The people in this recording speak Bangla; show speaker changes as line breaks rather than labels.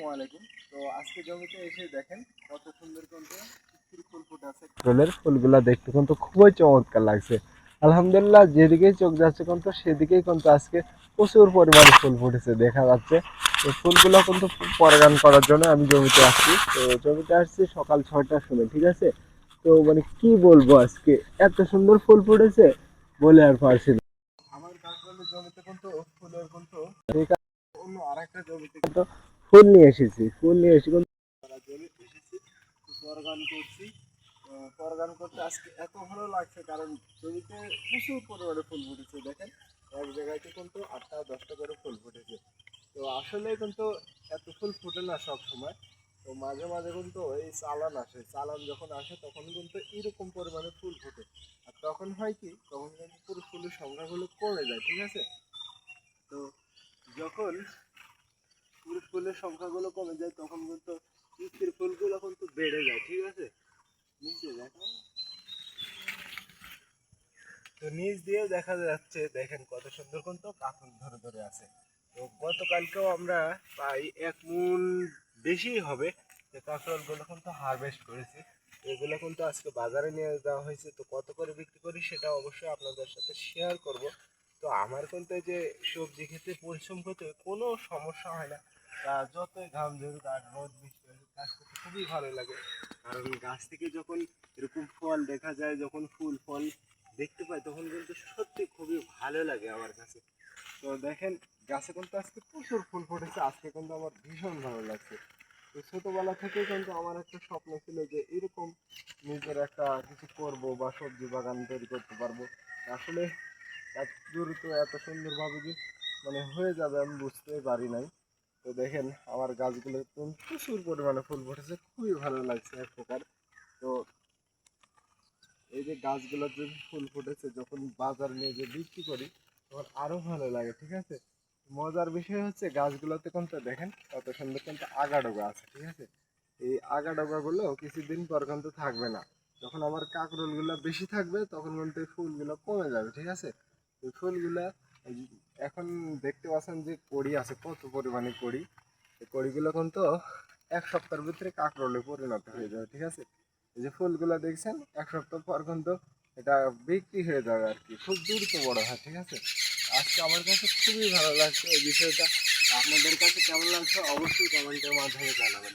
ওয়ালাইকুম। তো আজকে জমিতে এসে দেখেন কত সুন্দর কিন্তু ফুল ফুটে আছে। ফুলের ফুলগুলা দেখতে কিন্তু খুবই চমৎকার লাগছে। আলহামদুলিল্লাহ, যেদিকেই চোখ যাচ্ছে কিন্তু সেদিকেই কিন্তু আজকে প্রচুর পরিমাণে ফুল ফুটেছে দেখা যাচ্ছে। তো ফুলগুলো কিন্তু পরাগান করার জন্য আমি জমিতে আসছি। তো জমিতে আসছি সকাল 6টার সময়, ঠিক আছে। তো মানে কি বলবো, আজকে এত সুন্দর ফুল ফুটেছে বলে আর পারছি না। আমার গাছগুলোর জমিতে কিন্তু ফুলের কিন্তু অন্য আরেকটা জমিতে কিন্তু ফুল নিয়ে এসেছি পরাগান করছি। পরাগান করতে আজকে এত ভালো লাগছে কারণ জমিতে প্রচুর পরিমাণে ফুল ফুটেছে। দেখেন এক জায়গায় কিন্তু 8টা 10টা করে ফুল ফুটেছে। তো আসলে কিন্তু এত ফুল ফুটে না সব সময়। তো মাঝে মাঝে কিন্তু এই চালান যখন আসে তখন কিন্তু এরকম পরিমাণে ফুল ফোটে। আর তখন হয় কি, তখন কিন্তু পুরো ফুলের সংখ্যাগুলো কমে যায়, ঠিক আছে। তো যখন পুরো ফুলের সংখ্যাগুলো কমে যায় তখন কিন্তু নিচের ফুলগুলো কিন্তু বেড়ে যায়, ঠিক আছে। নিচে দেখো, তো নিচ দিয়েও দেখা যাচ্ছে দেখেন কত সুন্দর কিন্তু কাঁকড় ধরে ধরে আছে। তো গতকালকেও আমরা প্রায় 1 মণ বেশি হবে যে কাঁকড়গুলো কিন্তু হারভেস্ট করেছি। এগুলো কিন্তু আজকে বাজারে নিয়ে যাওয়া হয়েছে। তো কত করে বিক্রি করি সেটা অবশ্যই আপনাদের সাথে শেয়ার করব। তো আমার কিন্তু এই যে সবজি খেতে পরিশ্রম করতে কোনো সমস্যা হয় না। তা যতই ঘাম ঝরুক আর রোদ বৃষ্টি হোক, কাজ করতে খুবই ভালো লাগে। কারণ গাছ থেকে যখন এরকম ফল দেখা যায়, যখন ফুল ফল দেখতে পাই তখন কিন্তু সত্যি খুবই ভালো লাগে আমার কাছে। তো দেখেন গাছে কিন্তু আজকে প্রচুর ফুল ফুটেছে, আজকে কিন্তু আমার ভীষণ ভালো লাগছে। তো ছোটবেলা থেকেই কিন্তু আমার একটা স্বপ্ন ছিল যে এরকম নিজের একটা কিছু করব বা সবজি বাগান তৈরি করতে পারবো। আসলে এত দ্রুত এত সুন্দরভাবে যে মানে হয়ে যাবে আমি বুঝতে পারি নাই। তো দেখেন আমার গাছগুলো প্রচুর পরিমাণে ফুল ফুটেছে, খুবই ভালো লাগছে এক প্রকার। তো এই যে গাছগুলো যে ফুল ফুটেছে যখন বাজার নিয়ে যে বিক্রি করি তখন আরো ভালো লাগে, ঠিক আছে। মজার বিষয় হচ্ছে গাছগুলোতে কিন্তু দেখেন কত সুন্দর কিন্তু আগাডোগা আছে, ঠিক আছে। এই আগাডোগা গুলো কিছুদিন পর কিন্তু থাকবে না। যখন আমার কাঁকরোল গুলো বেশি থাকবে তখন কিন্তু এই ফুলগুলো কমে যাবে, ঠিক আছে। এই ফুলগুলা এখন দেখতে পাচ্ছেন যে কড়ি আছে, কত পরিমাণে কড়ি। এই কড়িগুলো কিন্তু 1 সপ্তাহের ভিতরে কাঁকরোলে পরিণত হয়ে যাবে, ঠিক আছে। এই যে ফুলগুলো দেখছেন 1 সপ্তাহ পর কিন্তু এটা বিক্রি হয়ে যাবে আর কি, খুব দ্রুত বড় হয়, ঠিক আছে। আজকে আমার কাছে খুবই ভালো লাগছে এই বিষয়টা। আপনাদের কাছে কেমন লাগছে অবশ্যই কমেন্টের মাধ্যমে জানাবেন।